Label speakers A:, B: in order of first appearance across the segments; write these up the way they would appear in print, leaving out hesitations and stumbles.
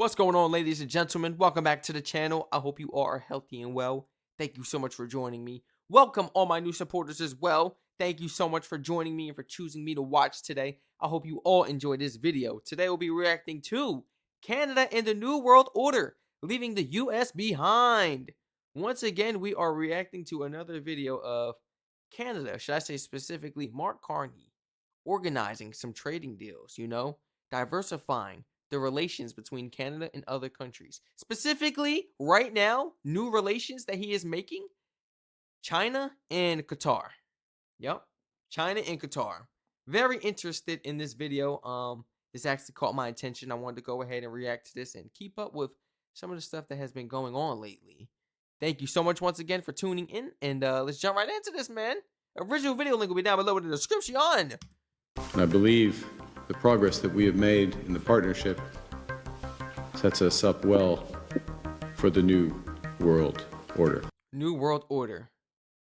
A: What's going on, ladies and gentlemen? Welcome back to the channel. I hope you all are healthy and well. Thank you so much for joining me. Welcome all my new supporters as well. Thank you so much for joining me and for choosing me to watch today. I hope you all enjoy this video. Today we'll be reacting to Canada and the New World Order, leaving the US behind. Once again, we are reacting to another video of Canada, should I say specifically Mark Carney, organizing some trading deals, diversifying the relations between Canada and other countries. Specifically, right now, new relations that he is making, China and Qatar. Yep, China and Qatar. Very interested in this video. This actually caught my attention. I wanted to go ahead and react to this and keep up with some of the stuff that has been going on lately. Thank you so much once again for tuning in, and let's jump right into this, man. Original video link will be down below in the description.
B: And I believe the progress that we have made in the partnership sets us up well for the New World Order.
A: New World Order.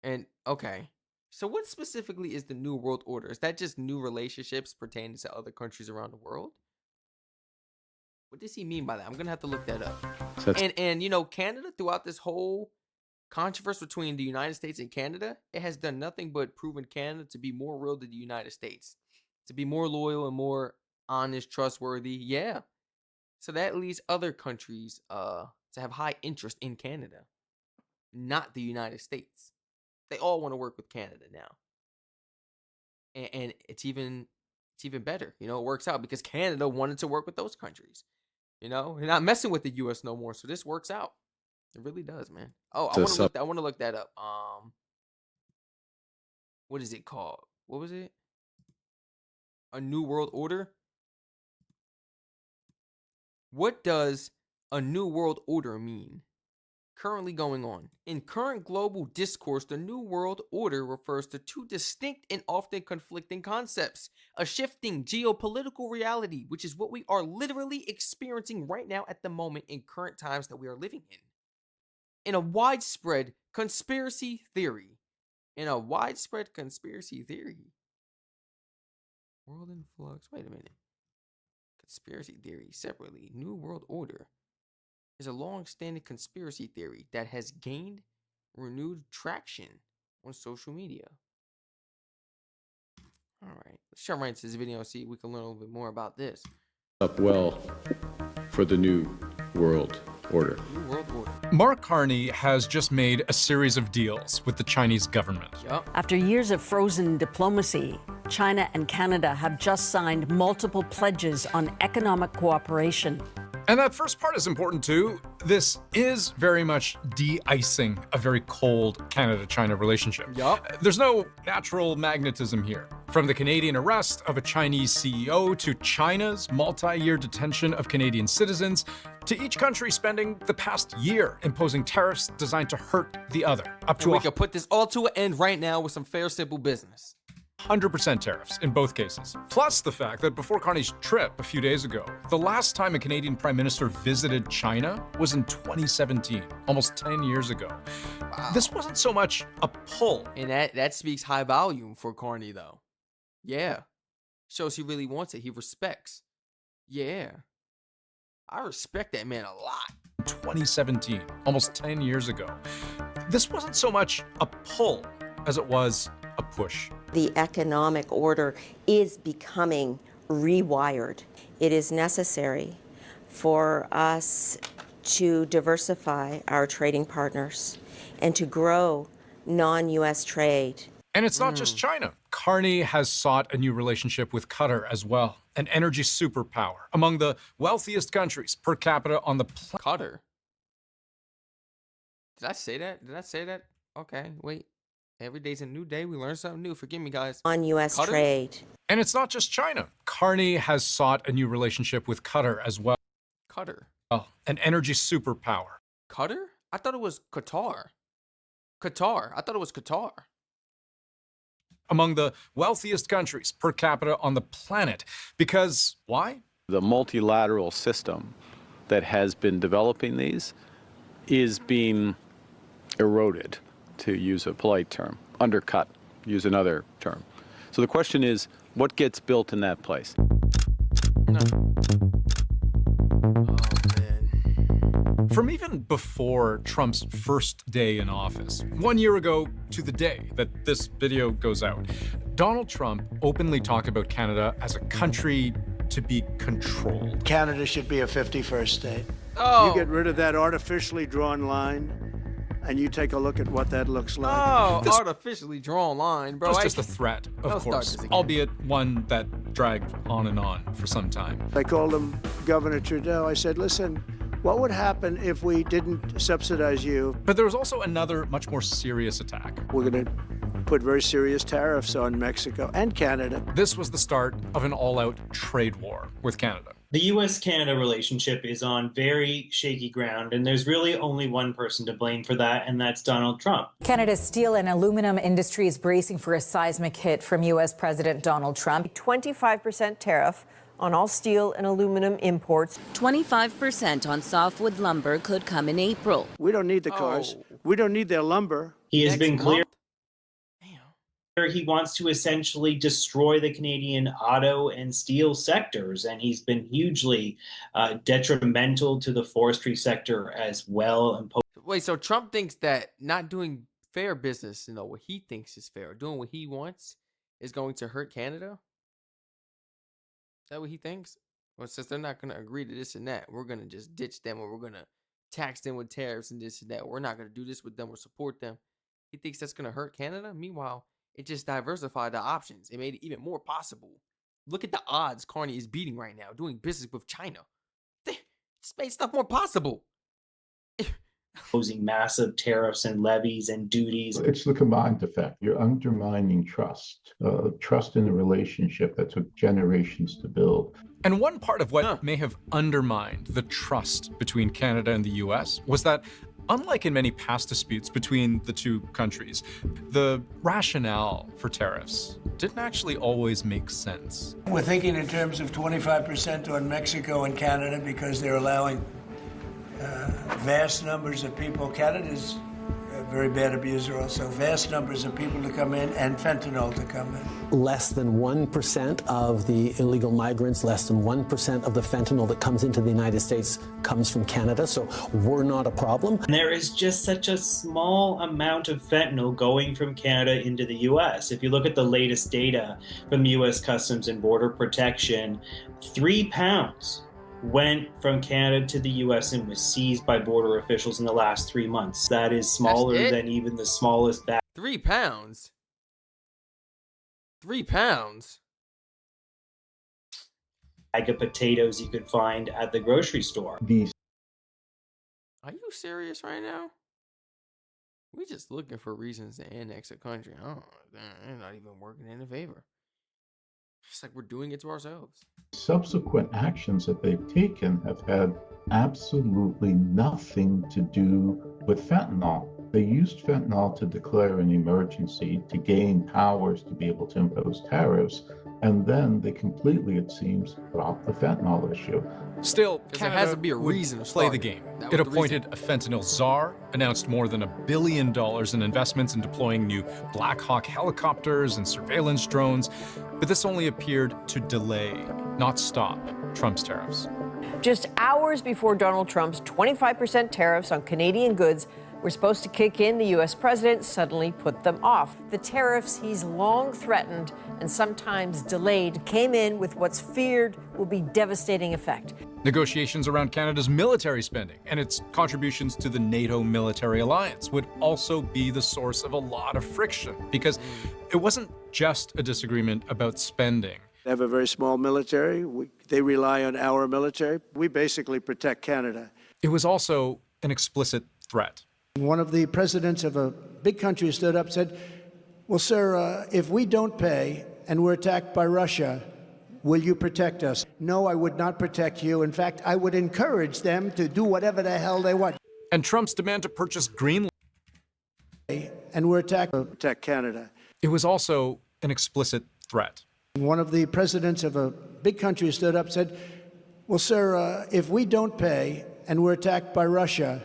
A: And, okay. So what specifically is the New World Order? Is that just new relationships pertaining to other countries around the world? What does he mean by that? I'm going to have to look that up. And you know, Canada, throughout this whole controversy between the United States and Canada, it has done nothing but proven Canada to be more real than the United States. To be more loyal and more honest, trustworthy. Yeah. So that leads other countries to have high interest in Canada, not the United States. They all want to work with Canada now. And it's even better. You know, it works out because Canada wanted to work with those countries. You know, they're not messing with the US no more. So this works out. It really does, man. Oh, I want to look that up. What is it called? What was it? A New World Order? What does a New World Order mean? Currently going on. In current global discourse, the New World Order refers to two distinct and often conflicting concepts. A shifting geopolitical reality, which is what we are literally experiencing right now at the moment in current times that we are living in. And a widespread conspiracy theory. World in flux. Wait a minute. Conspiracy theory separately. New World Order is a long-standing conspiracy theory that has gained renewed traction on social media. All right, let's jump right into this video and see if we can learn a little bit more about this.
B: Up well for the New World Order.
A: New World Order.
C: Mark Carney has just made a series of deals with the Chinese government.
A: Yep.
D: After years of frozen diplomacy, China and Canada have just signed multiple pledges on economic cooperation.
C: And that first part is important too. This is very much de-icing a very cold Canada-China relationship.
A: Yup.
C: There's no natural magnetism here. From the Canadian arrest of a Chinese CEO to China's multi-year detention of Canadian citizens, to each country spending the past year imposing tariffs designed to hurt the other. Up to
A: we can put this all to an end right now with some fair, simple business.
C: 100% tariffs in both cases. Plus the fact that before Carney's trip a few days ago, the last time a Canadian prime minister visited China was in 2017, almost 10 years ago. Wow. This wasn't so much a pull.
A: And that speaks high volume for Carney, though. Yeah. Shows he really wants it. He respects. Yeah. I respect that man a lot.
C: 2017, almost 10 years ago. This wasn't so much a pull as it was a push.
E: The economic order is becoming rewired. It is necessary for us to diversify our trading partners and to grow non-US trade.
C: And it's not just China. Carney has sought a new relationship with Qatar as well, an energy superpower among the wealthiest countries per capita on the planet.
A: Qatar? Did I say that? Okay, wait. Every day's a new day. We learn something new. Forgive me, guys.
E: On U.S. trade.
C: And it's not just China. Carney has sought a new relationship with Qatar as well.
A: Qatar?
C: Oh, an energy superpower.
A: Qatar? I thought it was Qatar. Qatar. I thought it was Qatar.
C: Among the wealthiest countries per capita on the planet. Because, why?
F: The multilateral system that has been developing these is being eroded, to use a polite term, undercut, use another term. So the question is, what gets built in that place?
A: No. Oh, man.
C: From even before Trump's first day in office, 1 year ago to the day that this video goes out, Donald Trump openly talked about Canada as a country to be controlled.
G: Canada should be a 51st state.
A: Oh,
G: You get rid of that artificially drawn line, and you take a look at what that looks like.
A: oh, artificially drawn line, bro.
C: It was just a threat,
A: Don't
C: of
A: start
C: course,
A: this again.
C: albeit one that dragged on and on for some time.
G: I called him Governor Trudeau. I said, listen, what would happen if we didn't subsidize you?
C: But there was also another, much more serious attack.
G: We're going to put very serious tariffs on Mexico and Canada.
C: This was the start of an all-out trade war with Canada.
H: The U.S.-Canada relationship is on very shaky ground, and there's really only one person to blame for that, and that's Donald Trump.
I: Canada's steel and aluminum industry is bracing for a seismic hit from U.S. President Donald Trump.
J: 25% tariff on all steel and aluminum imports.
K: 25% on softwood lumber could come in April.
G: We don't need the cars.
A: Oh.
G: We don't need their lumber.
H: He has
A: Next
H: been clear
A: month?
H: he wants to essentially destroy the Canadian auto and steel sectors, and he's been hugely detrimental to the forestry sector as well. And
A: Wait, so Trump thinks that not doing fair business, what he thinks is fair, doing what he wants, is going to hurt Canada? Is that what he thinks? Well, since they're not going to agree to this and that, we're going to just ditch them, or we're going to tax them with tariffs and this and that. We're not going to do this with them or support them. He thinks that's going to hurt Canada? Meanwhile, it just diversified the options. It made it even more possible. Look at the odds Carney is beating right now, doing business with China. It just made stuff more possible.
H: imposing massive tariffs and levies and duties.
L: It's the combined effect. You're undermining trust, trust in a relationship that took generations to build.
C: And one part of what may have undermined the trust between Canada and the US was that, unlike in many past disputes between the two countries, the rationale for tariffs didn't actually always make sense.
G: We're thinking in terms of 25% on Mexico and Canada because they're allowing vast numbers of people. Canada's a very bad abuser also. Vast numbers of people to come in and fentanyl to come in.
M: Less than 1% of the illegal migrants, less than 1% of the fentanyl that comes into the United States comes from Canada, so we're not a problem.
H: And there is just such a small amount of fentanyl going from Canada into the U.S. If you look at the latest data from U.S. Customs and Border Protection, 3 pounds went from Canada to the U.S. and was seized by border officials in the last 3 months. That is smaller than even the smallest bag.
A: 3 pounds? 3 pounds?
H: Bag of potatoes you could find at the grocery store.
A: Are you serious right now? We just looking for reasons to annex a country. Oh, they're not even working in a favor. It's like we're doing it to ourselves.
L: Subsequent actions that they've taken have had absolutely nothing to do with fentanyl. They used fentanyl to declare an emergency, to gain powers to be able to impose tariffs, and then they completely, it seems, dropped the fentanyl issue.
C: Still,
A: there
C: Canada
A: has to be a
C: would
A: reason to
C: play
A: start
C: the
A: it.
C: game.
A: That
C: It
A: was the
C: appointed a fentanyl czar, announced more than $1 billion in investments in deploying new Black Hawk helicopters and surveillance drones. But this only appeared to delay, not stop, Trump's tariffs.
J: Just hours before Donald Trump's 25% tariffs on Canadian goods were supposed to kick in, the U.S. president suddenly put them off. The tariffs he's long threatened and sometimes delayed came in with what's feared will be devastating effect.
C: Negotiations around Canada's military spending and its contributions to the NATO military alliance would also be the source of a lot of friction, because it wasn't just a disagreement about spending.
G: They have a very small military. They rely on our military. We basically protect Canada.
C: It was also an explicit threat.
G: One of the presidents of a big country stood up and said, well, sir, if we don't pay and we're attacked by Russia, will you protect us? No, I would not protect you. In fact, I would encourage them to do whatever the hell they want.
C: And Trump's demand to purchase Greenland.
G: And we're attacked to protect Canada.
C: It was also an explicit threat.
G: One of the presidents of a big country stood up and said, well, sir, if we don't pay and we're attacked by Russia,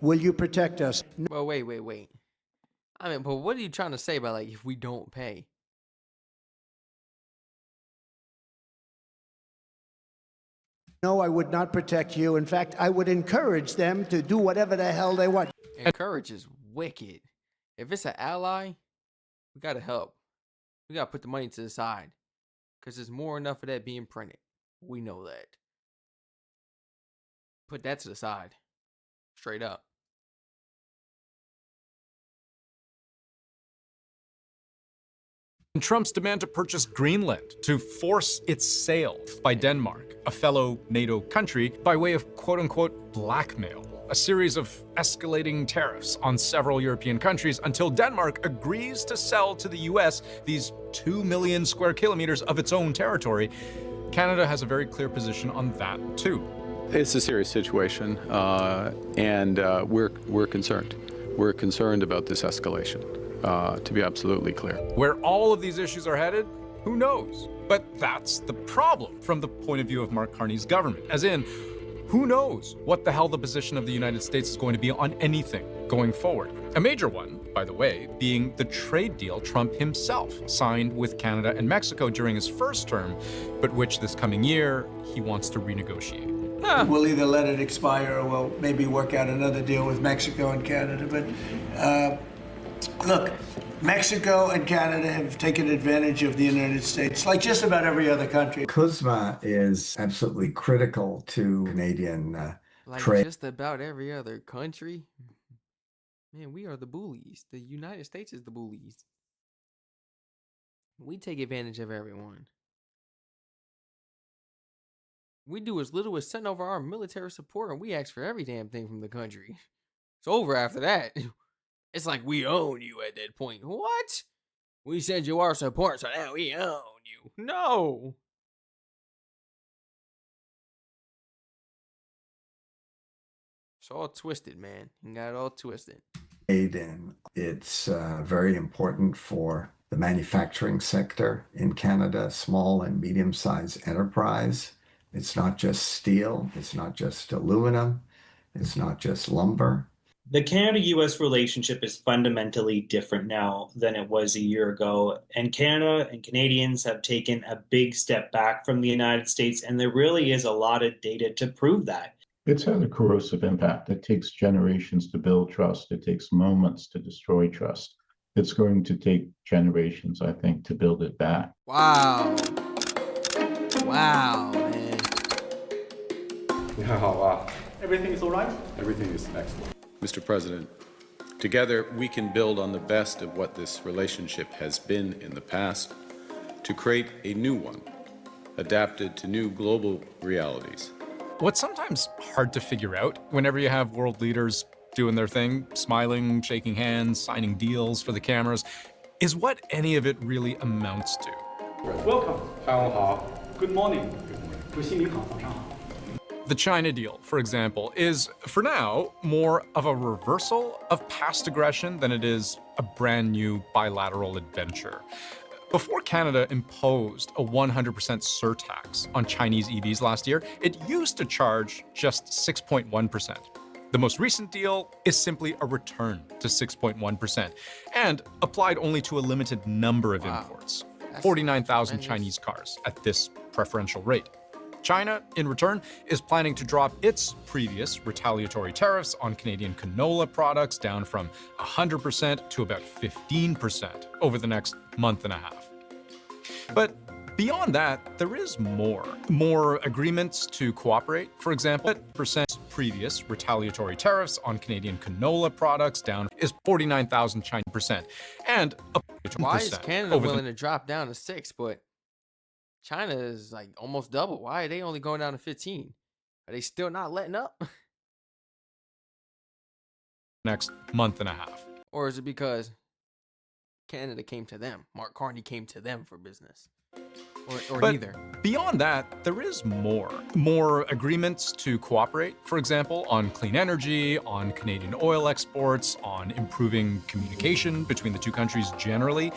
G: will you protect us?
A: Well, wait. I mean, but what are you trying to say by, like, if we don't pay?
G: No, I would not protect you. In fact, I would encourage them to do whatever the hell they want.
A: Encourage is wicked. If it's an ally, we gotta help. We gotta put the money to the side. Because there's more enough of that being printed. We know that. Put that to the side. Straight up.
C: Trump's demand to purchase Greenland to force its sale by Denmark, a fellow NATO country, by way of quote-unquote blackmail. A series of escalating tariffs on several European countries until Denmark agrees to sell to the US these 2 million square kilometers of its own territory. Canada has a very clear position on that too.
F: It's a serious situation, and we're concerned. We're concerned about this escalation, to be absolutely clear.
C: Where all of these issues are headed, who knows? But that's the problem from the point of view of Mark Carney's government, as in, who knows what the hell the position of the United States is going to be on anything going forward. A major one, by the way, being the trade deal Trump himself signed with Canada and Mexico during his first term, but which this coming year he wants to renegotiate.
G: We'll either let it expire or we'll maybe work out another deal with Mexico and Canada. But look, Mexico and Canada have taken advantage of the United States, like just about every other country.
N: CUSMA is absolutely critical to Canadian
A: like
N: trade.
A: Just about every other country. Man, we are the bullies. The United States is the bullies. We take advantage of everyone. We do as little as send over our military support, and we ask for every damn thing from the country. It's over after that. It's like we own you at that point. What? We send you our support, so now we own you. No. It's all twisted, man. You got it all twisted.
N: It's very important for the manufacturing sector in Canada, small and medium-sized enterprise. It's not just steel, it's not just aluminum, it's not just lumber.
H: The Canada-US relationship is fundamentally different now than it was a year ago, and Canada and Canadians have taken a big step back from the United States, and there really is a lot of data to prove that.
L: It's had a corrosive impact. It takes generations to build trust. It takes moments to destroy trust. It's going to take generations, I think, to build it back.
A: Wow. Wow, man.
O: Everything is all right?
B: Everything is excellent. Mr. President, together we can build on the best of what this relationship has been in the past to create a new one, adapted to new global realities.
C: What's sometimes hard to figure out whenever you have world leaders doing their thing, smiling, shaking hands, signing deals for the cameras, is what any of it really amounts to.
O: Welcome. Good morning.
C: The China deal, for example, is, for now, more of a reversal of past aggression than it is a brand new bilateral adventure. Before Canada imposed a 100% surtax on Chinese EVs last year, it used to charge just 6.1%. The most recent deal is simply a return to 6.1% and applied only to a limited number of imports, 49,000 Chinese cars at this preferential rate. China, in return, is planning to drop its previous retaliatory tariffs on Canadian canola products down from 100% to about 15% over the next month and a half. But beyond that, there is more. More agreements to cooperate, for example, percent previous retaliatory tariffs on Canadian canola products down is 49,000 Chinese percent. And
A: why is Canada willing to drop down to 6, but China is like almost double? Why are they only going down to 15? Are they still not letting up?
C: Next month and a half.
A: Or is it because Canada came to them? Mark Carney came to them for business? Or
C: but
A: neither?
C: Beyond that, there is more. More agreements to cooperate, for example, on clean energy, on Canadian oil exports, on improving communication between the two countries generally,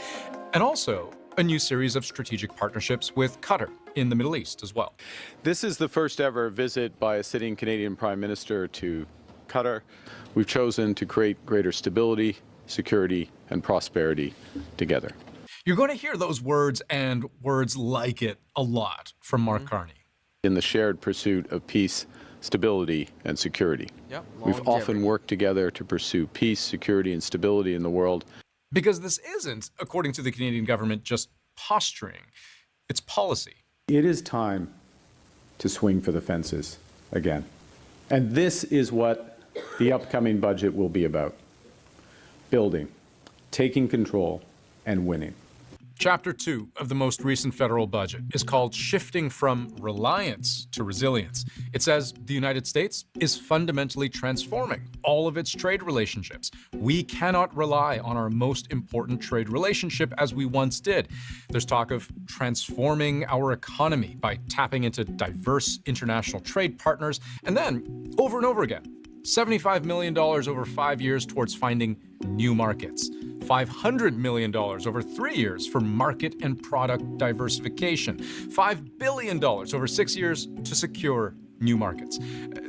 C: and also a new series of strategic partnerships with Qatar in the Middle East as well.
F: This is the first ever visit by a sitting Canadian Prime Minister to Qatar. We've chosen to create greater stability, security, and prosperity together.
C: You're going to hear those words and words like it a lot from Mark Carney.
F: in the shared pursuit of peace, stability, and security.
A: Yep,
F: We've often
A: longevity.
F: worked together to pursue peace, security, and stability in the world.
C: Because this isn't, according to the Canadian government, just posturing. It's policy.
B: It is time to swing for the fences again. And this is what the upcoming budget will be about. Building, taking control, and winning.
C: Chapter 2 of the most recent federal budget is called Shifting from Reliance to Resilience. It says the United States is fundamentally transforming all of its trade relationships. We cannot rely on our most important trade relationship as we once did. There's talk of transforming our economy by tapping into diverse international trade partners, and then, over and over again, $75 million over 5 years towards finding new markets. $500 million over 3 years for market and product diversification. $5 billion over 6 years to secure new markets.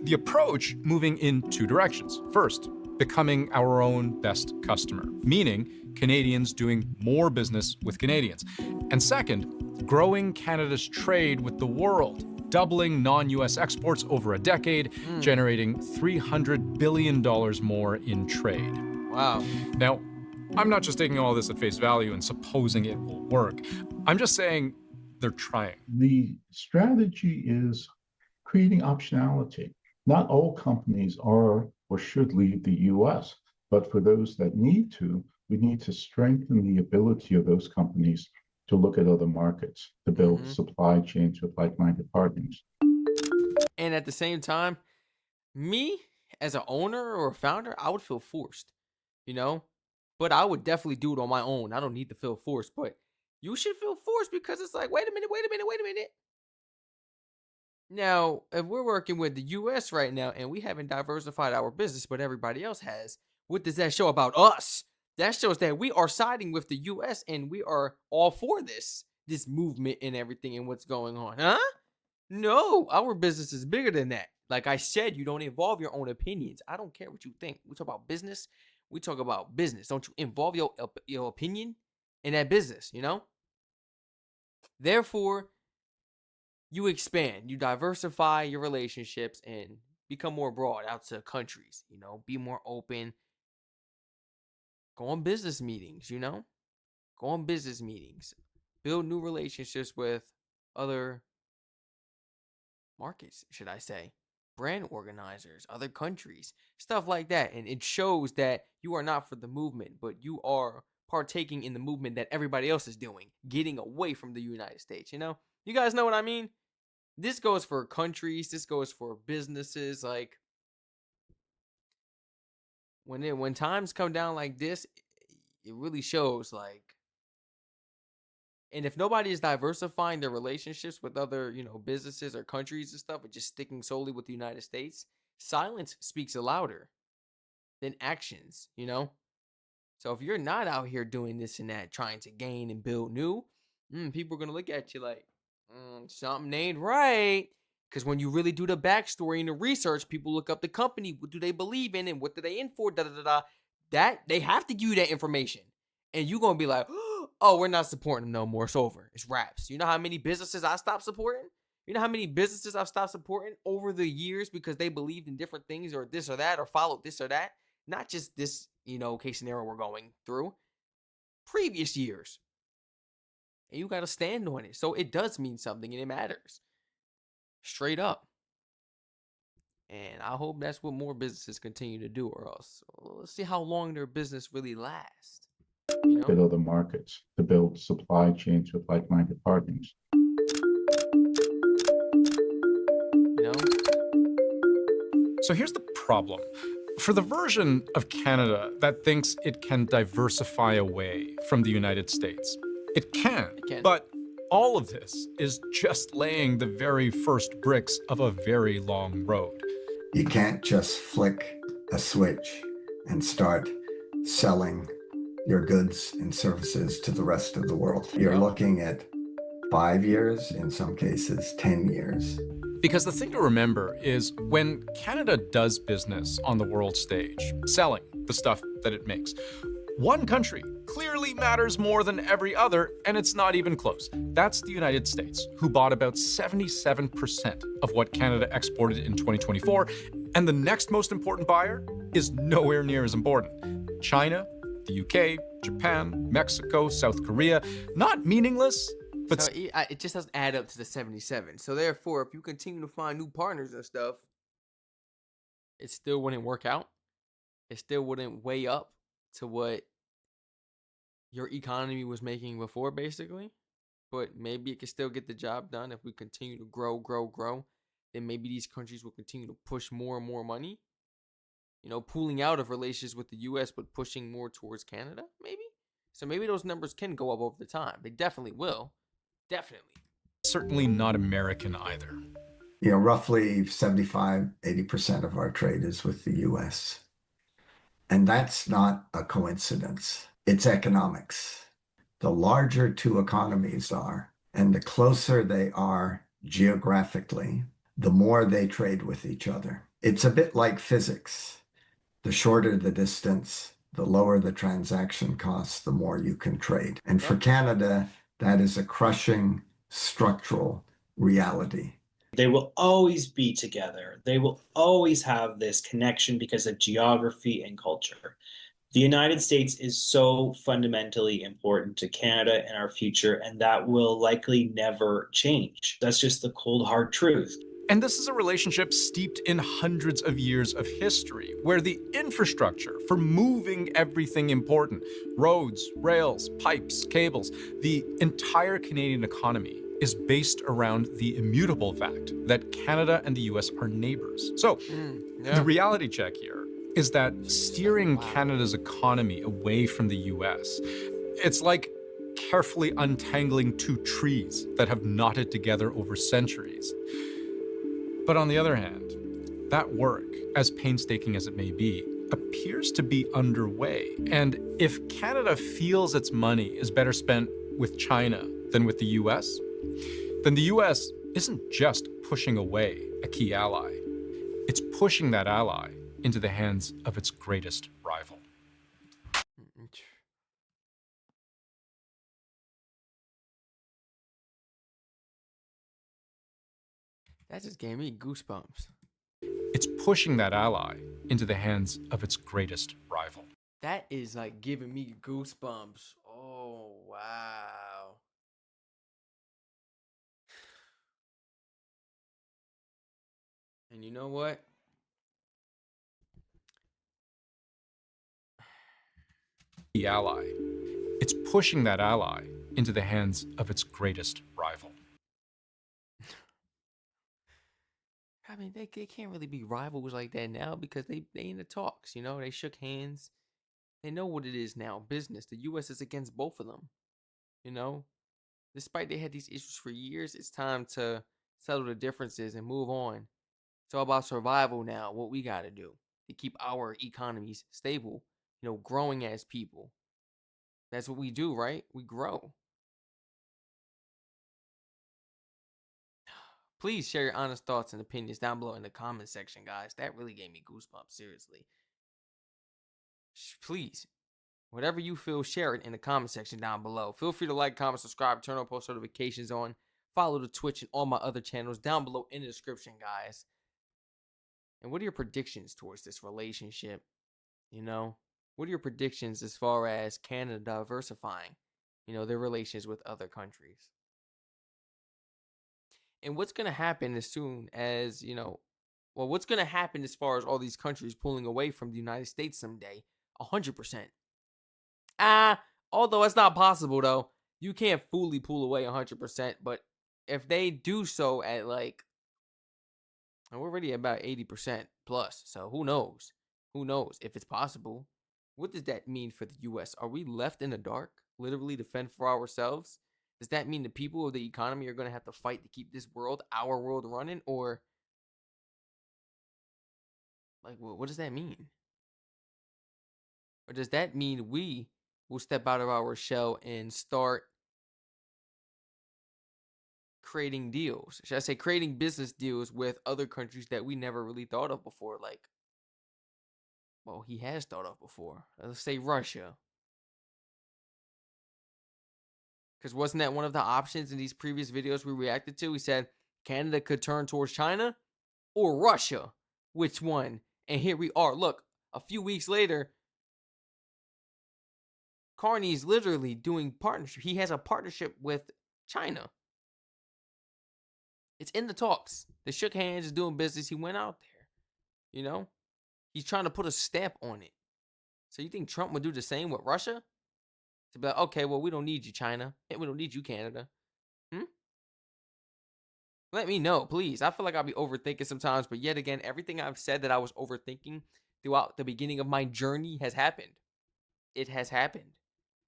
C: The approach moving in two directions. First, becoming our own best customer, meaning Canadians doing more business with Canadians. And second, growing Canada's trade with the world, doubling non-US exports over a decade, generating $300 billion more in trade.
A: Wow.
C: Now, I'm not just taking all this at face value and supposing it will work. I'm just saying they're trying.
L: The strategy is creating optionality. Not all companies are or should leave the US, but for those that need to, we need to strengthen the ability of those companies to look at other markets, to build supply chains with like-minded partners.
A: And at the same time, me as an owner or a founder, I would feel forced, you know? But I would definitely do it on my own. I don't need to feel forced, but you should feel forced because it's like, wait a minute. Now, if we're working with the US right now and we haven't diversified our business, but everybody else has, what does that show about us? That shows that we are siding with the US and we are all for this movement and everything and what's going on. Huh? No, our business is bigger than that. Like I said, you don't involve your own opinions. I don't care what you think. We talk about business. We talk about business. Don't you involve your opinion in that business, you know? Therefore, you expand, you diversify your relationships and become more broad out to countries, you know? Be more open. Go on business meetings, you know? Go on business meetings. Build new relationships with other markets, should I say. Brand organizers, other countries, stuff like that. And it shows that you are not for the movement, but you are partaking in the movement that everybody else is doing, getting away from the United States, you know? You guys know what I mean? This goes for countries, this goes for businesses. Like, when times come down like this, it really shows, like, and if nobody is diversifying their relationships with other, you know, businesses or countries and stuff, but just sticking solely with the United States, silence speaks louder than actions, you know? So if you're not out here doing this and that, trying to gain and build new, people are going to look at you like, something ain't right. Because when you really do the backstory and the research, people look up the company. What do they believe in and what do they in for? That they have to give you that information. And you're going to be like, oh, we're not supporting them no more. It's over. It's wraps. You know how many businesses I stopped supporting? You know how many businesses I've stopped supporting over the years because they believed in different things or this or that or followed this or that? Not just this, you know, case scenario we're going through. Previous years. And you got to stand on it. So it does mean something and it matters. Straight up. And I hope that's what more businesses continue to do, or else let's see how long their business really lasts. You know?
L: At other markets, to build supply chains with like-minded partners.
A: You know?
C: So here's the problem. For the version of Canada that thinks it can diversify away from the United States, it can. But all of this is just laying the very first bricks of a very long road.
N: You can't just flick a switch and start selling your goods and services to the rest of the world. You're looking at 5 years, in some cases 10 years.
C: Because the thing to remember is when Canada does business on the world stage, selling the stuff that it makes, one country clearly matters more than every other, and it's not even close. That's the United States, who bought about 77% of what Canada exported in 2024, and the next most important buyer is nowhere near as important. China, the UK, Japan, Mexico, South Korea, not meaningless, but
A: so it just doesn't add up to the 77. So therefore, if you continue to find new partners and stuff, it still wouldn't work out. It still wouldn't weigh up to what your economy was making before, basically. But maybe it can still get the job done if we continue to grow. Then maybe these countries will continue to push more and more money. Pulling out of relations with the U.S. but pushing more towards Canada, maybe. So maybe those numbers can go up over the time. They definitely will. Definitely.
C: certainly not American either.
N: Roughly 75, 80% of our trade is with the US. And that's not a coincidence. It's economics. The larger two economies are, and the closer they are geographically, the more they trade with each other. It's a bit like physics. The shorter the distance, the lower the transaction costs, the more you can trade. And for Canada, that is a crushing structural reality.
H: They will always be together. They will always have this connection because of geography and culture. The United States is so fundamentally important to Canada and our future, and that will likely never change. That's just the cold, hard truth.
C: And this is a relationship steeped in hundreds of years of history, where the infrastructure for moving everything important, roads, rails, pipes, cables, the entire Canadian economy is based around the immutable fact that Canada and the US are neighbors. So the reality check here is that steering Canada's economy away from the US, it's like carefully untangling two trees that have knotted together over centuries. But on the other hand, that work, as painstaking as it may be, appears to be underway. And if Canada feels its money is better spent with China than with the US, then the US isn't just pushing away a key ally. It's pushing that ally into the hands of its greatest rival.
A: That just gave me goosebumps.
C: It's pushing that ally into the hands of its greatest rival.
A: That is like giving me goosebumps. Oh, wow. And you know what?
C: The ally. It's pushing that ally into the hands of its greatest rival.
A: I mean, they can't really be rivals like that now because they in the talks, they shook hands. They know what it is now, business. The U.S. is against both of them, Despite they had these issues for years, it's time to settle the differences and move on. It's all about survival now, what we got to do to keep our economies stable, growing as people. That's what we do, right? We grow. Please share your honest thoughts and opinions down below in the comment section, guys. That really gave me goosebumps, seriously. Please, whatever you feel, share it in the comment section down below. Feel free to like, comment, subscribe, turn on post notifications on. Follow the Twitch and all my other channels down below in the description, guys. And what are your predictions towards this relationship? What are your predictions as far as Canada diversifying, their relations with other countries? And what's going to happen as soon as, what's going to happen as far as all these countries pulling away from the United States someday? 100%. Although it's not possible, though. You can't fully pull away 100%. But if they do so at and we're already about 80% plus. So who knows? Who knows if it's possible? What does that mean for the U.S.? Are we left in the dark, literally to fend for ourselves? Does that mean the people of the economy are going to have to fight to keep this world, our world, running? Or, what does that mean? Or does that mean we will step out of our shell and start creating deals? Should I say creating business deals with other countries that we never really thought of before? He has thought of before. Let's say Russia. Because wasn't that one of the options in these previous videos we reacted to? He said Canada could turn towards China or Russia. Which one? And here we are. Look, a few weeks later, Carney's literally doing partnership. He has a partnership with China. It's in the talks. They shook hands, doing business. He went out there. You know? He's trying to put a stamp on it. So you think Trump would do the same with Russia? To be like, okay, well, we don't need you, China. We don't need you, Canada. Let me know, please. I feel like I'll be overthinking sometimes, but yet again, everything I've said that I was overthinking throughout the beginning of my journey has happened. It has happened.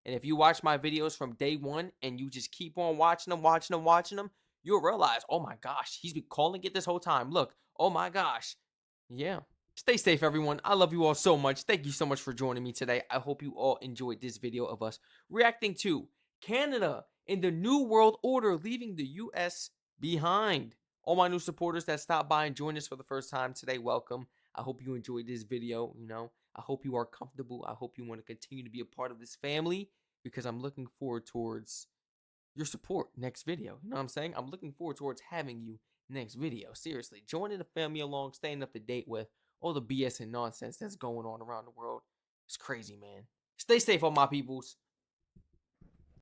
A: And if you watch my videos from day one and you just keep on watching them, you'll realize, oh my gosh, he's been calling it this whole time. Look, oh my gosh. Yeah. Stay safe, everyone. I love you all so much. Thank you so much for joining me today. I hope you all enjoyed this video of us reacting to Canada in the New World Order leaving the U.S. behind. All my new supporters that stopped by and joined us for the first time today, welcome. I hope you enjoyed this video. I hope you are comfortable. I hope you want to continue to be a part of this family because I'm looking forward towards your support next video. You know what I'm saying? I'm looking forward towards having you next video. Seriously, joining the family along, staying up to date with all the BS and nonsense that's going on around the world. It's crazy, man. Stay safe, all my peoples.